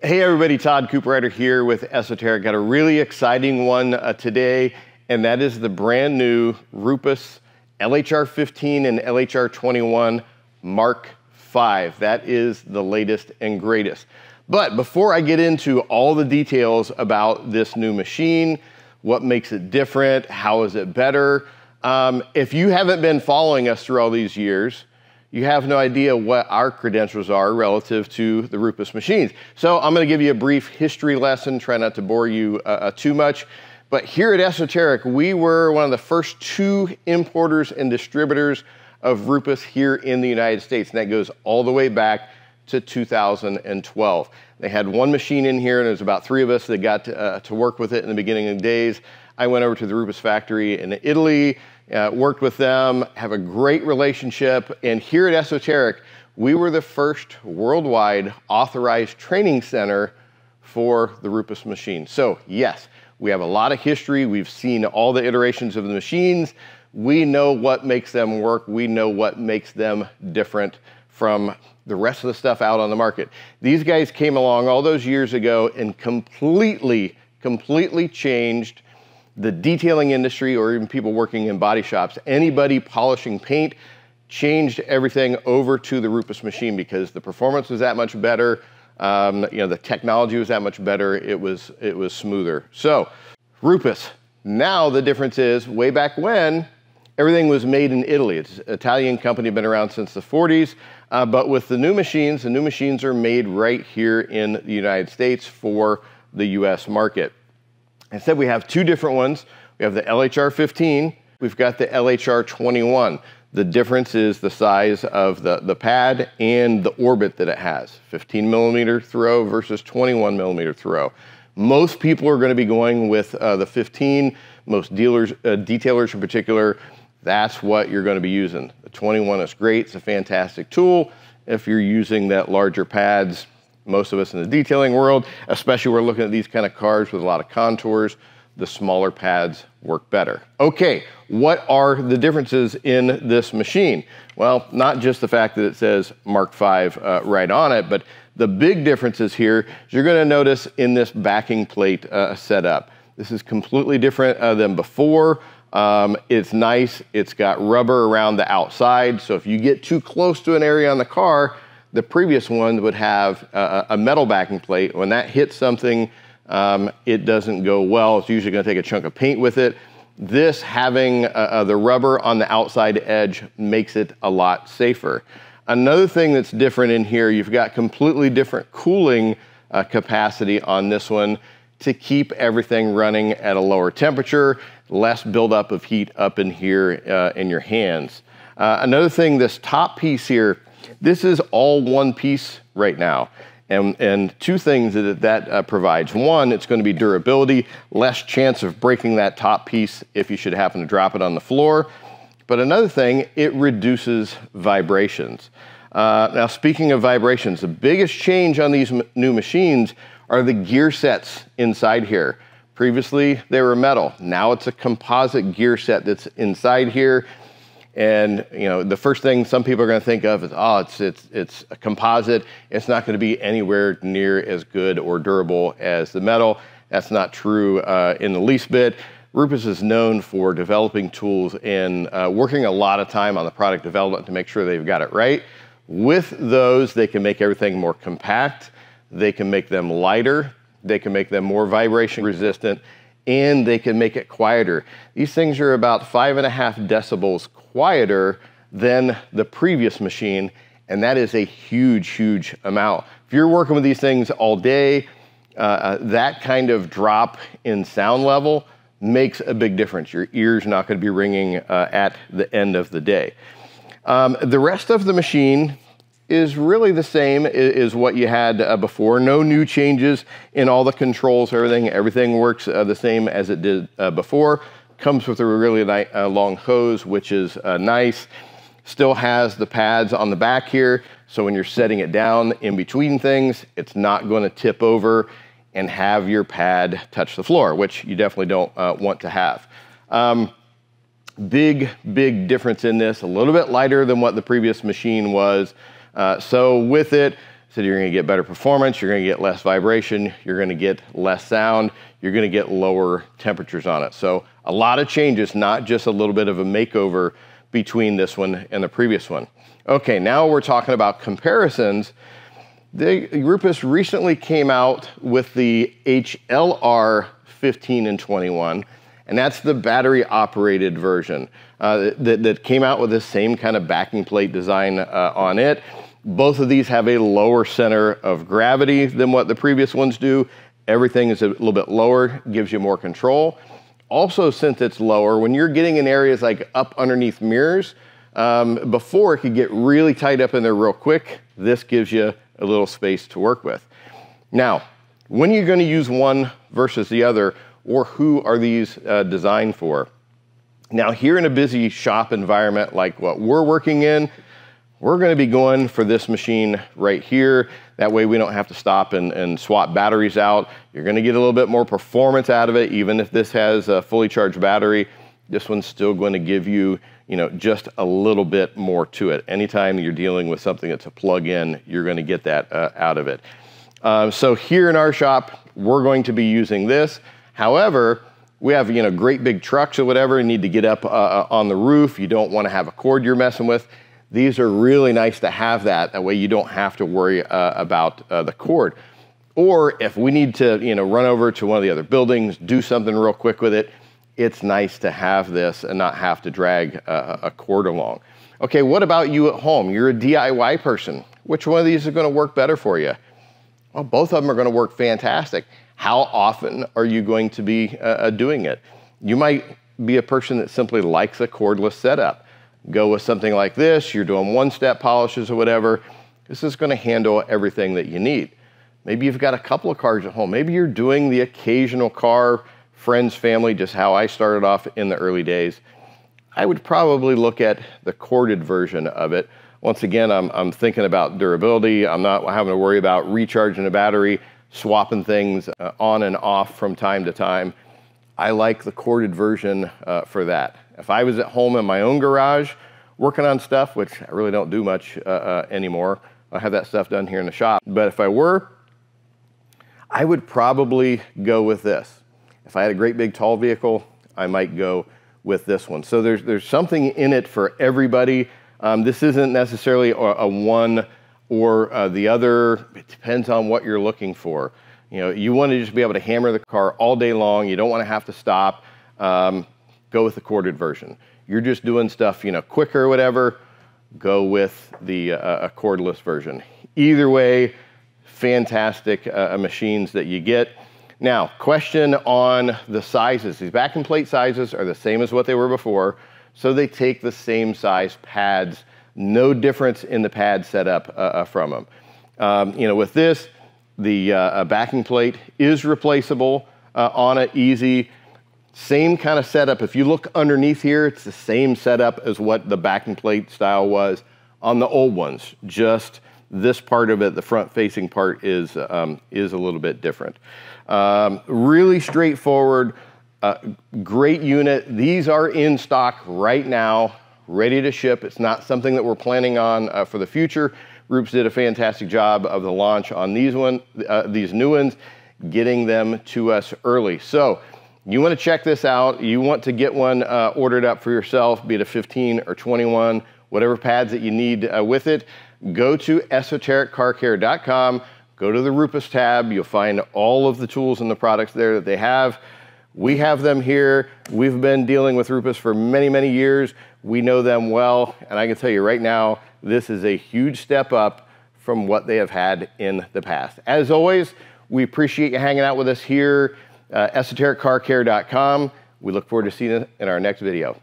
Hey everybody, Todd Cooperrider here with ESOTERIC. Got a really exciting one today, and that is the brand new RUPES LHR 15 and LHR 21 Mark V. That is the latest and greatest. But before I get into all the details about this new machine, what makes it different, how is it better, if you haven't been following us through all these years, you have no idea what our credentials are relative to the RUPES machines. So I'm gonna give you a brief history lesson, try not to bore you too much. But here at ESOTERIC, we were one of the first 2 importers and distributors of RUPES here in the United States, and that goes all the way back to 2012. They had 1 machine in here, and there was about 3 of us that got to work with it in the beginning of the days. I went over to the RUPES factory in Italy, worked with them, have a great relationship, and here at ESOTERIC, we were the first worldwide authorized training center for the RUPES machine. So yes, we have a lot of history. We've seen all the iterations of the machines. We know what makes them work. We know what makes them different from the rest of the stuff out on the market. These guys came along all those years ago and completely changed the detailing industry, or even people working in body shops. Anybody polishing paint changed everything over to the RUPES machine because the performance was that much better. The technology was that much better. It was smoother. So RUPES. Now the difference is, way back when, everything was made in Italy. It's an Italian company, been around since the 40s. But with the new machines are made right here in the United States for the US market. Instead, we have 2 different ones. We have the LHR 15, we've got the LHR 21. The difference is the size of the pad and the orbit that it has. 15 millimeter throw versus 21 millimeter throw. Most people are gonna be going with the 15. Most dealers, detailers in particular, that's what you're gonna be using. The 21 is great, it's a fantastic tool. If you're using that larger pads, most of us in the detailing world, especially we're looking at these kind of cars with a lot of contours, the smaller pads work better. Okay, what are the differences in this machine? Well, not just the fact that it says Mark V right on it, but the big differences here is you're gonna notice in this backing plate setup. This is completely different than before. It's nice, it's got rubber around the outside, so if you get too close to an area on the car, the previous one would have a metal backing plate. When that hits something, it doesn't go well. It's usually gonna take a chunk of paint with it. This, having the rubber on the outside edge, makes it a lot safer. Another thing that's different in here, you've got completely different cooling capacity on this one to keep everything running at a lower temperature, less buildup of heat up in here in your hands. Another thing, this top piece here, this is all one piece right now. And 2 things that provides. 1, it's gonna be durability, less chance of breaking that top piece if you should happen to drop it on the floor. But another thing, it reduces vibrations. Now speaking of vibrations, the biggest change on these new machines are the gear sets inside here. Previously, they were metal. Now it's a composite gear set that's inside here. And the first thing some people are gonna think of is, oh, it's a composite. It's not gonna be anywhere near as good or durable as the metal. That's not true in the least bit. RUPES is known for developing tools and working a lot of time on the product development to make sure they've got it right. With those, they can make everything more compact. They can make them lighter. They can make them more vibration resistant, and they can make it quieter. These things are about 5.5 decibels quieter than the previous machine, and that is a huge amount. If you're working with these things all day, that kind of drop in sound level makes a big difference. Your ear's not gonna be ringing at the end of the day. The rest of the machine is really the same as what you had before. No new changes in all the controls, everything works the same as it did before. Comes with a really long hose, which is nice. Still has the pads on the back here, so when you're setting it down in between things, it's not gonna tip over and have your pad touch the floor, which you definitely don't want to have. Big difference in this, a little bit lighter than what the previous machine was. So with it, So you're gonna get better performance, you're gonna get less vibration, you're gonna get less sound, you're gonna get lower temperatures on it. So a lot of changes, not just a little bit of a makeover between this one and the previous one. Okay, now we're talking about comparisons. RUPES recently came out with the HLR 15 and 21, and that's the battery operated version that came out with the same kind of backing plate design on it. Both of these have a lower center of gravity than what the previous ones do. Everything is a little bit lower, gives you more control. Also, since it's lower, when you're getting in areas like up underneath mirrors, before it could get really tight up in there real quick, this gives you a little space to work with. Now, when you're gonna use one versus the other, or who are these designed for? Now, here in a busy shop environment like what we're working in, we're gonna be going for this machine right here. That way we don't have to stop and swap batteries out. You're gonna get a little bit more performance out of it, even if this has a fully charged battery. This one's still gonna give you, just a little bit more to it. Anytime you're dealing with something that's a plug-in, you're gonna get that out of it. So here in our shop, we're going to be using this. However, we have great big trucks or whatever, you need to get up on the roof. You don't wanna have a cord you're messing with. These are really nice to have that. That way you don't have to worry about the cord. Or if we need to run over to one of the other buildings, do something real quick with it, it's nice to have this and not have to drag a cord along. Okay, what about you at home? You're a DIY person. Which one of these is gonna work better for you? Well, both of them are gonna work fantastic. How often are you going to be doing it? You might be a person that simply likes a cordless setup. Go with something like this, you're doing one-step polishes or whatever. This is gonna handle everything that you need. Maybe you've got a couple of cars at home. Maybe you're doing the occasional car, friends, family, just how I started off in the early days. I would probably look at the corded version of it. Once again, I'm thinking about durability. I'm not having to worry about recharging a battery, swapping things on and off from time to time. I like the corded version for that. If I was at home in my own garage working on stuff, which I really don't do much anymore, I have that stuff done here in the shop. But if I were, I would probably go with this. If I had a great big tall vehicle, I might go with this one. So there's something in it for everybody. This isn't necessarily a one or the other. It depends on what you're looking for. You want to just be able to hammer the car all day long. You don't want to have to stop. Go with the corded version. You're just doing stuff, quicker or whatever, go with the cordless version. Either way, fantastic machines that you get. Now, question on the sizes. These backing plate sizes are the same as what they were before, so they take the same size pads. No difference in the pad setup from them. With this, the backing plate is replaceable on it, easy. Same kind of setup. If you look underneath here, it's the same setup as what the backing plate style was on the old ones. Just this part of it, the front facing part is a little bit different. Really straightforward, great unit. These are in stock right now, ready to ship. It's not something that we're planning on for the future. RUPES did a fantastic job of the launch on these new ones, getting them to us early. So you want to check this out. You want to get one ordered up for yourself, be it a 15 or 21, whatever pads that you need with it. Go to esotericcarcare.com, go to the RUPES tab. You'll find all of the tools and the products there that they have. We have them here. We've been dealing with RUPES for many, many years. We know them well, and I can tell you right now, this is a huge step up from what they have had in the past. As always, we appreciate you hanging out with us here. EsotericCarCare.com. We look forward to seeing you in our next video.